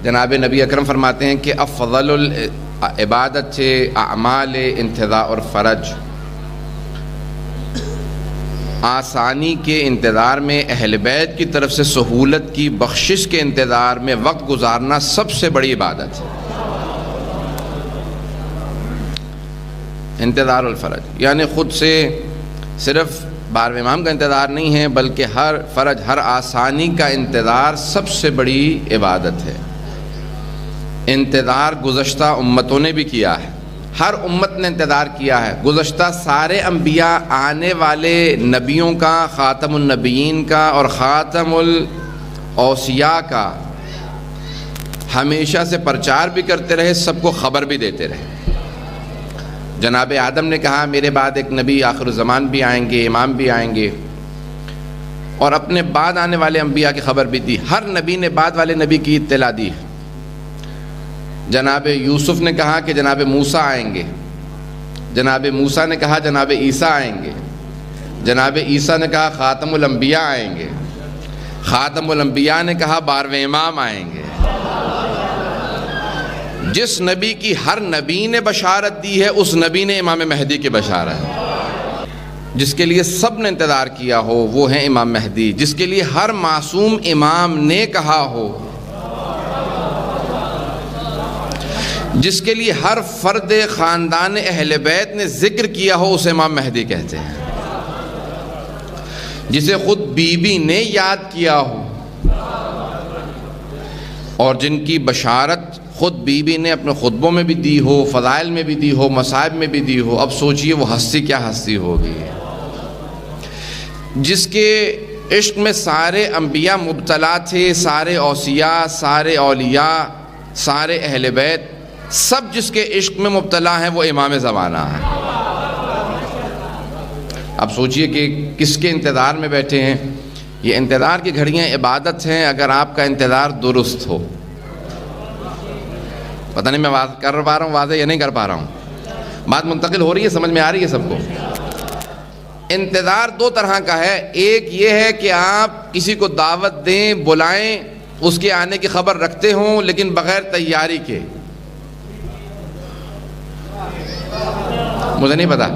جناب نبی اکرم فرماتے ہیں کہ افضل العبادت اعمال انتظار اور فرج، آسانی کے انتظار میں، اہل بیت کی طرف سے سہولت کی بخشش کے انتظار میں وقت گزارنا سب سے بڑی عبادت ہے۔ انتظار الفرج یعنی خود سے صرف بارہویں امام کا انتظار نہیں ہے، بلکہ ہر فرج، ہر آسانی کا انتظار سب سے بڑی عبادت ہے۔ انتظار گزشتہ امتوں نے بھی کیا ہے، ہر امت نے انتظار کیا ہے۔ گزشتہ سارے انبیاء، آنے والے نبیوں کا، خاتم النبیین کا اور خاتم الاوصیاء کا ہمیشہ سے پرچار بھی کرتے رہے، سب کو خبر بھی دیتے رہے۔ جناب آدم نے کہا میرے بعد ایک نبی آخر الزمان بھی آئیں گے، امام بھی آئیں گے، اور اپنے بعد آنے والے انبیاء کی خبر بھی دی۔ ہر نبی نے بعد والے نبی کی اطلاع دی۔ جناب یوسف نے کہا کہ جناب موسیٰ آئیں گے، جناب موسیٰ نے کہا جناب عیسیٰ آئیں گے، جناب عیسیٰ نے کہا خاتم الانبیاء آئیں گے، خاتم الانبیاء نے کہا 12ویں امام آئیں گے۔ جس نبی کی ہر نبی نے بشارت دی ہے، اس نبی نے امام مہدی کی بشارت، جس کے لیے سب نے انتظار کیا ہو وہ ہیں امام مہدی، جس کے لیے ہر معصوم امام نے کہا ہو، جس کے لیے ہر فرد خاندان اہل بیت نے ذکر کیا ہو، اسے امام مہدی کہتے ہیں۔ جسے خود بی بی نے یاد کیا ہو اور جن کی بشارت خود بی بی نے اپنے خطبوں میں بھی دی ہو، فضائل میں بھی دی ہو، مصائب میں بھی دی ہو، اب سوچئے وہ ہستی کیا ہستی ہوگی۔ جس کے عشق میں سارے انبیاء مبتلا تھے، سارے اوصیاء، سارے اولیاء، سارے اہل بیت، سب جس کے عشق میں مبتلا ہیں وہ امام زمانہ ہے۔ اب سوچئے کہ کس کے انتظار میں بیٹھے ہیں۔ یہ انتظار کی گھڑیاں عبادت ہیں اگر آپ کا انتظار درست ہو۔ پتہ نہیں میں بات کر پا رہا ہوں واضح یا نہیں کر پا رہا ہوں، بات منتقل ہو رہی ہے، سمجھ میں آ رہی ہے سب کو۔ انتظار دو طرح کا ہے، ایک یہ ہے کہ آپ کسی کو دعوت دیں، بلائیں، اس کے آنے کی خبر رکھتے ہوں لیکن بغیر تیاری کے، مجھے نہیں پتا۔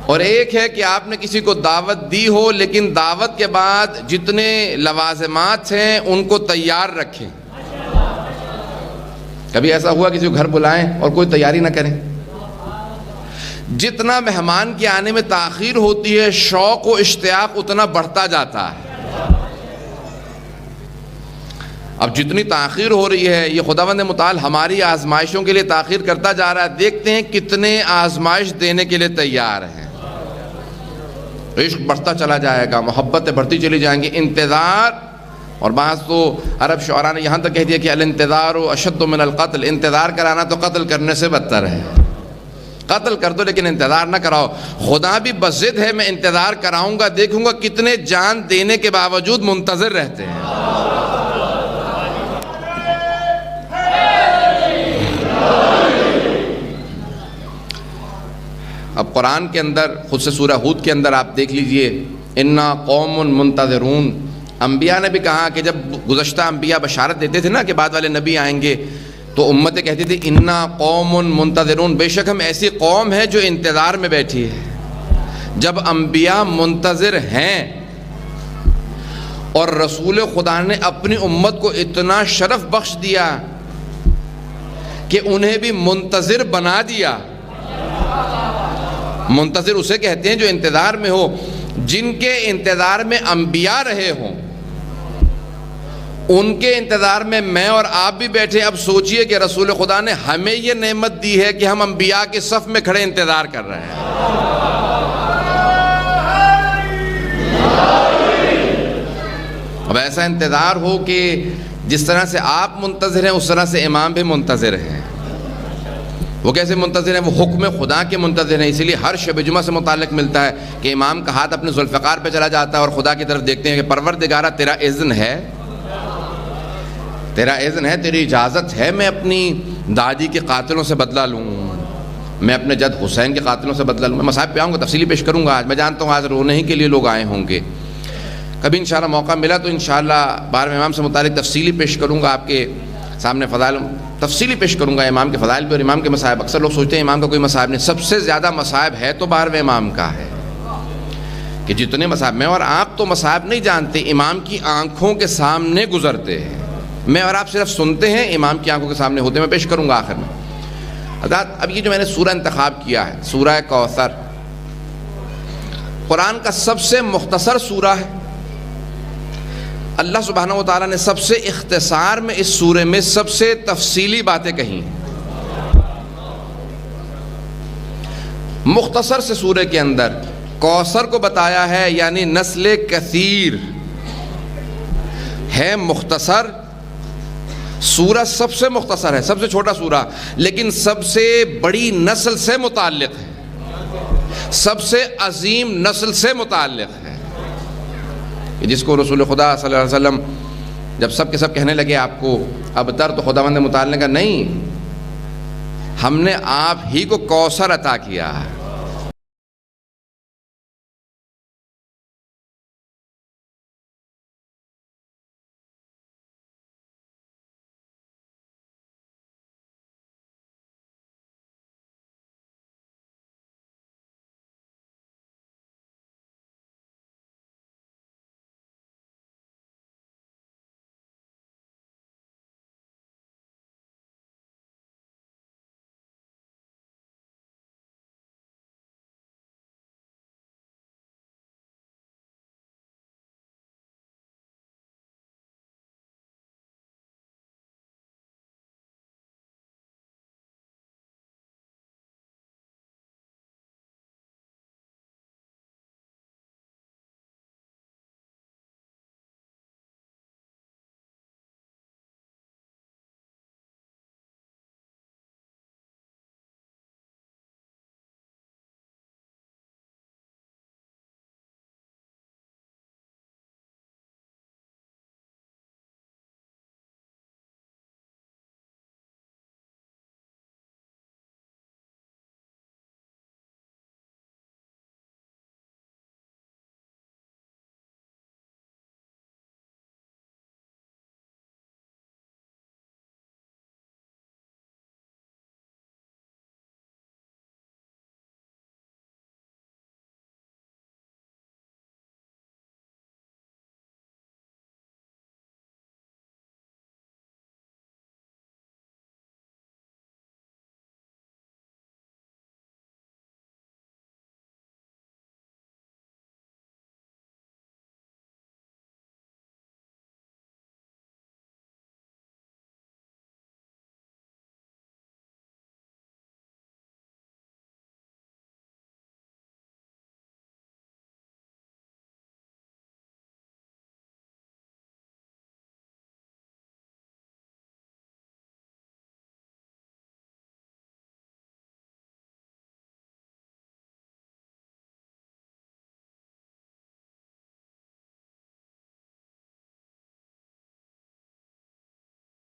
اور ایک ہے کہ آپ نے کسی کو دعوت دی ہو لیکن دعوت کے بعد جتنے لوازمات ہیں ان کو تیار رکھیں۔ کبھی ایسا ہوا کسی کو گھر بلائیں اور کوئی تیاری نہ کریں؟ جتنا مہمان کے آنے میں تاخیر ہوتی ہے، شوق و اشتیاق اتنا بڑھتا جاتا ہے۔ اب جتنی تاخیر ہو رہی ہے، یہ خداوند متعال ہماری آزمائشوں کے لیے تاخیر کرتا جا رہا ہے، دیکھتے ہیں کتنے آزمائش دینے کے لیے تیار ہیں۔ عشق بڑھتا چلا جائے گا، محبتیں بڑھتی چلی جائیں گی۔ انتظار، اور بعض تو عرب شعراء نے یہاں تک کہہ دیا کہ الانتظار اشد من القتل، انتظار کرانا تو قتل کرنے سے بدتر ہے۔ قتل کر دو لیکن انتظار نہ کراؤ۔ خدا بھی بضد ہے، میں انتظار کراؤں گا، دیکھوں گا کتنے جان دینے کے باوجود منتظر رہتے ہیں۔ اب قرآن کے اندر، خود سے سورہ ہود کے اندر آپ دیکھ لیجئے، انا قوم منتظرون، انبیاء نے بھی کہا کہ جب گزشتہ انبیاء بشارت دیتے تھے نا کہ بعد والے نبی آئیں گے، تو امتیں کہتی تھی انا قوم منتظرون، بے شک ہم ایسی قوم ہے جو انتظار میں بیٹھی ہے۔ جب انبیاء منتظر ہیں اور رسول خدا نے اپنی امت کو اتنا شرف بخش دیا کہ انہیں بھی منتظر بنا دیا۔ منتظر اسے کہتے ہیں جو انتظار میں ہو، جن کے انتظار میں انبیاء رہے ہوں، ان کے انتظار میں اور آپ بھی بیٹھے۔ اب سوچئے کہ رسول خدا نے ہمیں یہ نعمت دی ہے کہ ہم انبیاء کے صف میں کھڑے انتظار کر رہے ہیں۔ اب ایسا انتظار ہو کہ جس طرح سے آپ منتظر ہیں اس طرح سے امام بھی منتظر ہیں۔ وہ کیسے منتظر ہیں؟ وہ حکم خدا کے منتظر ہیں۔ اسی لیے ہر شب جمعہ سے متعلق ملتا ہے کہ امام کا ہاتھ اپنے ذوالفقار پہ چلا جاتا ہے اور خدا کی طرف دیکھتے ہیں کہ پروردگارہ تیرا اذن ہے، تیرا اذن ہے، تیری اجازت ہے میں اپنی دادی کے قاتلوں سے بدلہ لوں، میں اپنے جد حسین کے قاتلوں سے بدلہ لوں۔ میں مصائب پہ آؤں گا، تفصیلی پیش کروں گا آج۔ میں جانتا ہوں آج رونے ہی کے لیے لوگ آئے ہوں گے، کبھی انشاءاللہ موقع ملا تو انشاءاللہ 12ویں امام سے متعلق تفصیلی پیش کروں گا آپ کے سامنے فضائل تفصیلی پیش کروں گا، امام کے فضائل بھی اور امام کے مصائب. اکثر لوگ سوچتے ہیں امام کا کوئی مصائب نہیں. سب سے زیادہ مصائب ہے تو 12ویں امام کا ہے کہ جتنے مصائب، میں اور آپ تو مصائب نہیں جانتے، امام کی آنکھوں کے سامنے گزرتے ہیں. میں اور آپ صرف سنتے ہیں، امام کی آنکھوں کے سامنے ہوتے. میں پیش کروں گا آخر میں. حضرات اب یہ جو میں نے سورہ انتخاب کیا ہے، سورہ کوثر، قرآن کا سب سے مختصر سورہ ہے. اللہ سبحانہ و تعالیٰ نے سب سے اختصار میں اس سورے میں سب سے تفصیلی باتیں کہیں. مختصر سے سورے کے اندر کوثر کو بتایا ہے، یعنی نسل کثیر ہے. مختصر سورہ سب سے مختصر ہے، سب سے چھوٹا سورہ، لیکن سب سے بڑی نسل سے متعلق ہے، سب سے عظیم نسل سے متعلق ہے، جس کو رسول خدا صلی اللہ علیہ وسلم جب سب کے سب کہنے لگے آپ کو ابتر، تو خداوند متعال نے کہا نہیں، ہم نے آپ ہی کو کوثر عطا کیا ہے.